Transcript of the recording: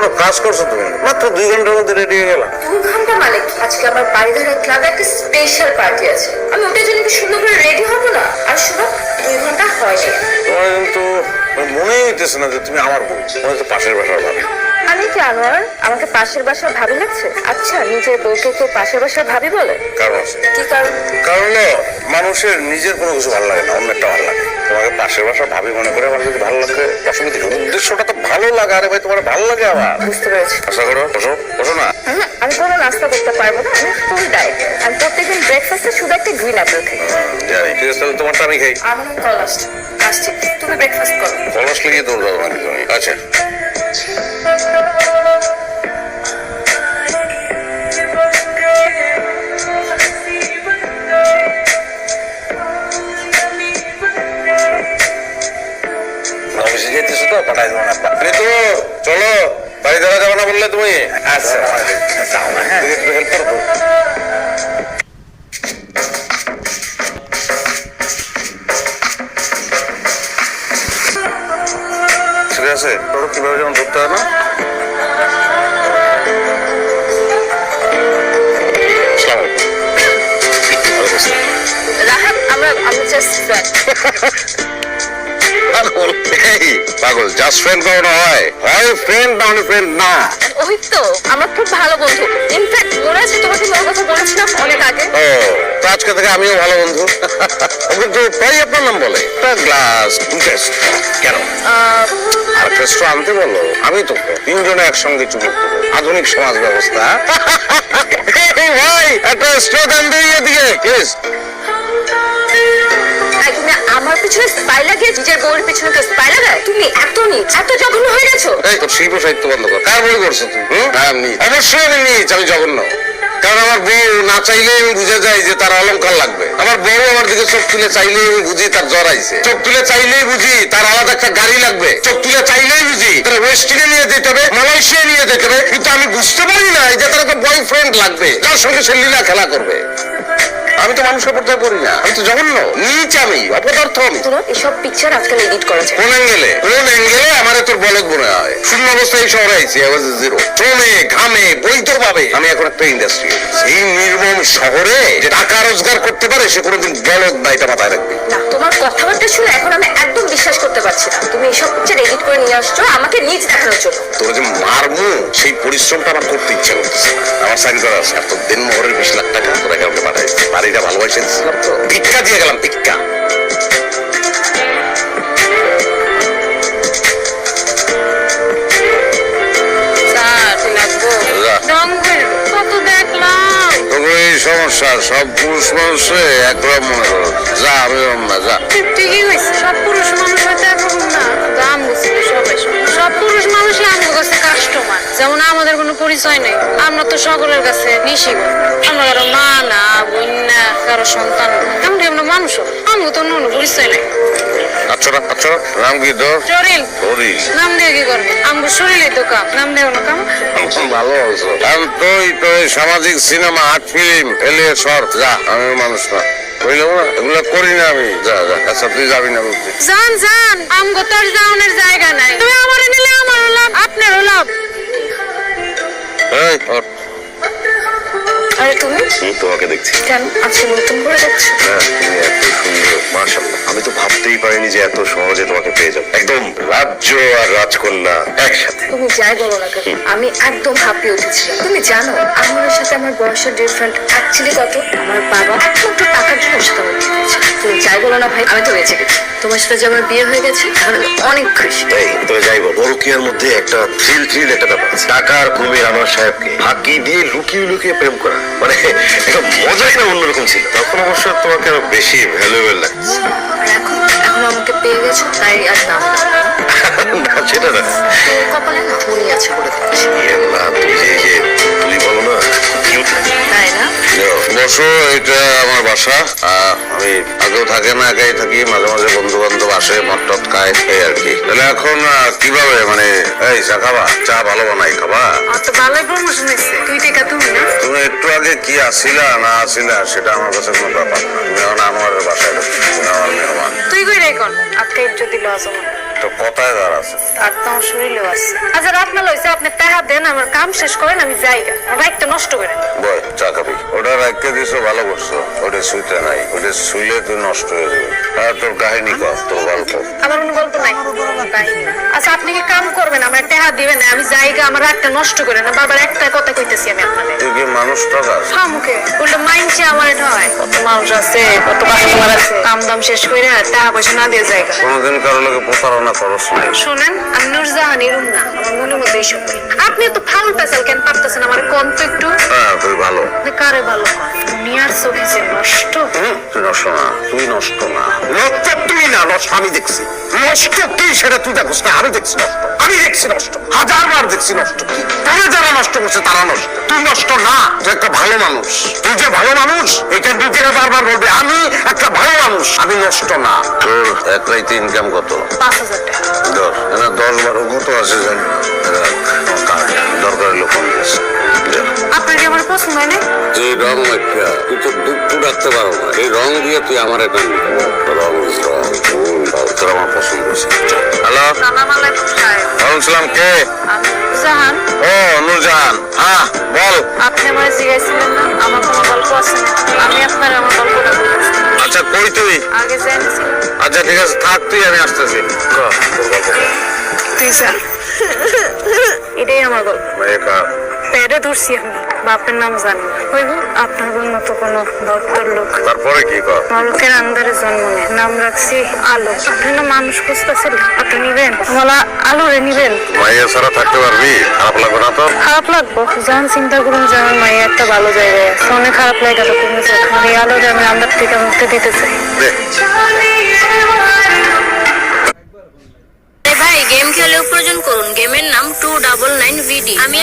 কোনো কাজ করছো তুমি? মাত্র 2 ঘন্টার মধ্যে রেডি হয়ে গেলাম। 2 ঘন্টা মানে কি? আজকে আমার বাড়িধারা ক্লাবে একটা স্পেশাল পার্টি আছে, আমি ওটার জন্য কি সুন্দর করে রেডি হবো না? আর শোনো, 2 ঘন্টা হয়নি। তোমার কিন্তু মনেই হইতেছে না যে তুমি আমার বউ, মনে তো পাশের বাসার ভাবি। আমি কি আনোয়ার, আমাকে পাশের বাসার ভাবি লাগছে? আচ্ছা, নিজের বউকে কেউ পাশের বাসার ভাবি বলে? কারণ আছে। কি কারণ? কারণ মানুষের নিজের কোনো কিছু ভালো লাগে না, অন্যটা ভালো লাগে। তোমাকে পাশের বাসার ভাবি মনে করে আমার যদি ভালো লাগে, অসুবিধা কি? উদ্দেশ্যটা তো ভালো লাগে। আরে ভাই, তোমার ভালো লাগে আমার। বুঝতে পেরেছি। আশা করো, বসো বসো না। আমি কোনো নাস্তা করতে পারবো না, আমি ফুল ডায়েট। আমি প্রত্যেকদিন ব্রেকফাস্টে শুধু একটা গ্রিন অ্যাপেল খাই। জানি, ঠিক আছে, তাহলে তোমারটা আমি খাই। আমার নাম কল আসছে, তুমি ব্রেকফাস্ট করো। কলস লিখে দৌড় দাও নাকি তুমি? আচ্ছা, অফিসে যেতেছো তো, পাঠাই দেবো না। ঋতু, চলো, বাড়ি ধরা যাবে না বললে তুমি? আচ্ছা, যাও না, হ্যাঁ, একটু হেল্প করো তো। ঠিক আছে, তোর কিভাবে যেমন ধরতে হয় না। রাহাত, আমি জাস্ট ফ্রেন্ড। পাগল, জাস্ট ফ্রেন্ড কখনো হয়? হয় ফ্রেন্ড, না হলে ফ্রেন্ড না। ওই তো আমার খুব ভালো বন্ধু। ইনফ্যাক্ট মনে আছে তোমাকে ওর কথা বলেছিলাম অনেক আগে? ও, তো আজকে থেকে আমিও ভালো বন্ধু। কিন্তু প্রায় আপনার নাম বলে। একটা গ্লাস কেন? আর ফেস্টো আনতে বলো, আমি তো 3 জনে একসঙ্গে চুমুক দেবো। আধুনিক সমাজ ব্যবস্থা। ভাই, একটা স্ট্রোক আনতে এদিকে প্লিজ। তুমি আমার পিছনে স্পাই লাগিয়ে নিজের বউয়ের পিছনে তো স্পাই লাগায়? তুমি এত নিচ, এত জঘন্য হয়ে গেছো। এই তোর শিল্প সাহিত্য বন্ধ কর। কার বই করছো তুই? আমি অবশ্যই আমি নিচ, আমি জঘন্য। কারণ আমার বউ না চাইলে আমি বুঝে যাই যে তার অলংকার লাগবে। আমার বউ আমার দিকে চোখ তুলে চাইলেই আমি বুঝি তার জ্বর আইছে। চোখ তুলে চাইলেই বুঝি তার আলাদা একটা গাড়ি লাগবে। চোখ তুলে চাইলেই বুঝি তার ওয়েস্টিনে নিয়ে যেতে হবে, মালয়েশিয়া নিয়ে যেতে হবে। কিন্তু আমি বুঝতে পারি না যে তার একটা বয়ফ্রেন্ড লাগবে, যার সঙ্গে সে লীলা খেলা করবে। আমি তো মানুষের পর্যায়ে পড়ি না, আমি তো জঘন্য, নিচ, আমি অপদার্থ। আমি এসব পিকচার আজকাল এডিট করা যায়। কোন অ্যাঙ্গেলে আমার তোর বলদ মনে হয়? শূন্য অবস্থায় এই শহরে আইছি, জিরো। শ্রমে ঘামে বৈতর ভাবে আমি এখন একটা ইন্ডাস্ট্রি। এই নির্মম শহরে যে টাকা রোজগার করতে পারে সে কোনোদিন বলদ না, এটা মাথায় রাখবি। না, তোমার কথাবার্তা শুনে এখন আমি একদম বিশ্বাস করতে পারছি না। তুমি এসব পিকচার এডিট করে নিয়ে আসছো আমাকে নিজ দেখানোর জন্য। তোর যে মারমু সেই পরিশ্রমটা আমার করতে ইচ্ছা করতেছে। আমার চাকরি করা আছে, আর তোর দিন মোহরের 20 লাখ টাকা তোরা কাউকে পাঠাই। বাড়িটা ভালোবাসে দিচ্ছিলাম তো, ভিক্ষা দিয়ে গেলাম, ভিক্ষা। সমস্যা সব পুরুষ মানুষে একরকম মনে করো। যা, আমি না, যা। ঠিকই হয়েছে, সব পুরুষ মানুষ হয়তো একরকম না। দাম বুঝছিল সবাই, সব পুরুষ মানুষই আমার কাছে কাস্টমার। যেমন আমাদের কোনো পরিচয় নেই, আমরা তো সকলের কাছে নিশিব। আমরা কারো মা না, বোন না, কারো সন্তান না, এমনকি আমরা মানুষও। আমার তো অন্য পরিচয় নেই। আচ্ছা, নাম কি তোর? শরীর নাম দিয়ে কি করবে? আমার শরীরে তো কাম, নাম দিয়ে কোনো কাম। ভালো হয়েছে। তুই তো সামাজিক সিনেমা, আর্ট ফিল্ম এলিয়ে সর। যা, আমি মানুষ না, বুঝলাম না, এগুলো করি না আমি। যা যা, আচ্ছা তুই যাবি না বলছি। যান আমগো তোর যাওয়ানোর জায়গা নাই। তুমি আমার নিলে আমারও লাভ, আপনারও লাভ। এই আরে তুমি তোমাকে দেখছি। কেন আজকে নতুন করে দেখছো? হ্যাঁ, তুমি এত সুন্দর, মাশাআল্লাহ। আমি তো ভাবতেই পারিনি যে এত সহজে তোমাকে পেয়ে যাবো। একদম রাজ্য আর রাজকন্যা একসাথে। তুমি যাই বলো না কেন, আমি একদম হাঁপিয়ে উঠেছিলাম। তুমি জানো আমার সাথে আমার বয়সের ডিফারেন্ট অ্যাকচুয়ালি কত? আমার বাবা একমাত্র টাকার জন্য ওর সাথে আমার বিয়ে হয়েছে। তুমি যাই বলো না ভাই, আমি তো বেঁচে গেছি। তোমার সাথে যে আমার বিয়ে হয়ে গেছে তাহলে আমি অনেক খুশি। তাই তবে যাই বল, পরকীয়ার মধ্যে একটা থ্রিল একটা ব্যাপার আছে। টাকা আর কুমির আমার সাহেবকে ফাঁকি দিয়ে লুকিয়ে প্রেম করা, মানে একটা মজাই না অন্যরকম ছিল। তখন অবশ্য তোমাকে আরো বেশি ভ্যালুয়েবল লাগছে। আর এখন আমাকে পেয়ে গেছো, তাই আর দাম না, সেটা না, কপালে না মনি আছে বলে দিচ্ছি। না, তুমি বলো না, কিউট লাগে। তাই না? বসো, এটা আমার বাসা। আমি আগেও থাকে না, একাই থাকি। মাঝে মাঝে বন্ধু বান্ধব আসে, মদ খায়, এই আর কি। তাহলে এখন কিভাবে, মানে এই চা খাবা? চা ভালো বানাই, খাবা? তো ভালোই প্রমোশন হয়েছে। তুই টেকা তুমি না? তুমি একটু আগে কি আসিলা না আসিলা সেটা আমার কাছে কোনো ব্যাপার না। তুমি এখন আমার বাসায় ঢুকছো, তুমি আমার মেহমান। তুই কই রে কোন আজকে ইজ্জত দিল আসো। তো কথায় দাঁড়াচ্ছে। আর তো আমার শরীরেও আছে। আচ্ছা রাত না লইছে, আপনি টাকা দেন, আমার কাম শেষ করেন, আমি যাইগা। আমার বাইকটা নষ্ট করেন। বল চা খাবি? ওটা রাখতে দিছো, ভালো করছো। ওটা সুইটা নাই, ওটা শুইলে তুই নষ্ট হয়ে যাবে। আর তোর কাহিনী কর, তোর গল্প। আমার কোনো গল্প নাই। কাহিনী না। আচ্ছা আপনি কি কাম করবেন, আমার টাকা দিবেন, আমি যাইগা, আমার রাতটা নষ্ট করেন না। বারবার একটা কথা কইতেছি আমি আপনাদের। তুই কি মানুষ টাকা? মুখে উল্টো মাইনছে আমার এটা হয়। কত মানুষ আছে, কত কাস্টমার আছে, কাম দাম শেষ করে টাকা পয়সা না দিয়ে যাইগা। কোনোদিন কারো লোকে প্রতারণা করস নাই? শোনেন, আমি নুরজাহান এরুম না, আমার মনের মধ্যে এইসব নেই। আপনি তো ফাউল পেছাল কেন পারতেছেন আমার কোন তো একটু? হ্যাঁ তুই ভালো। আপনি কারে ভালো করেন? দুনিয়ার চোখে যে নষ্ট। তুই নষ্ট না, তুই নষ্ট না। নষ্ট তুই না, নষ্ট আমি দেখছি। নষ্ট তুই, সেটা তুই দেখছিস না, আমি দেখছি নষ্ট। আমি দেখছি নষ্ট, 1000বার দেখছি নষ্ট। তারা যারা নষ্ট করছে তারা নষ্ট, তুই নষ্ট না। তুই একটা ভালো মানুষ। তুই যে ভালো মানুষ এটা দুজনে বারবার বলবে, আমি একটা ভালো মানুষ, আমি নষ্ট না। তোর এক রাইতে ইনকাম কত? 5000 টাকা। 10-12 কত আছে জানি না। দরকার হলে ফোন দিস। আপনার কি আমার পছন্দ হয় না? যে রং মাইকা তুই তো দুধ রাখতে পারো না, এই রং দিয়ে তুই আমার একটা রং তোর আমার পছন্দ হয়েছে। হ্যালো, সালাম আলাইকুম সাহেব। বলছিলাম কে? আমি জাহান। ও নুরজাহান, হ্যাঁ বল। আপনি আমার জিজ্ঞাসিলেন না আমার কোনো গল্প আছে না, আমি আপনার আমার গল্পটা বলতেছি। আচ্ছা কই তুই? আগে জানিয়েছিলাম। আচ্ছা ঠিক আছে থাক, তুই আমি আসতেছি। তুই স্যার, এটাই আমার গল্প। মেয়েটা পেটে ধরছি আমি, বাপের নাম জানি না। হইব আপনার মতো কোনো ভক্তর লোক তারপরে কি কর? নরকের আন্দারে জন্ম নেয়, নাম রাখছি আলো। আপনি না মানুষ খুঁজতেছেন, আপনি নিবেন আমার আলোরে নিবেন। মাইয়া ছাড়া থাকতে পারবি? খারাপ লাগবে না তো? খারাপ লাগবো, যখন চিন্তা করুন যে আমার মায়ের একটা ভালো জায়গায় আছে, অনেক খারাপ লাগে তো কমেছে। আমার এই আলোরে আমি আন্দার থেকে মুক্তি দিতে চাই। দে। ভাই গেম খেলে উপার্জন করুন। গেমের নাম 299 VD। আমি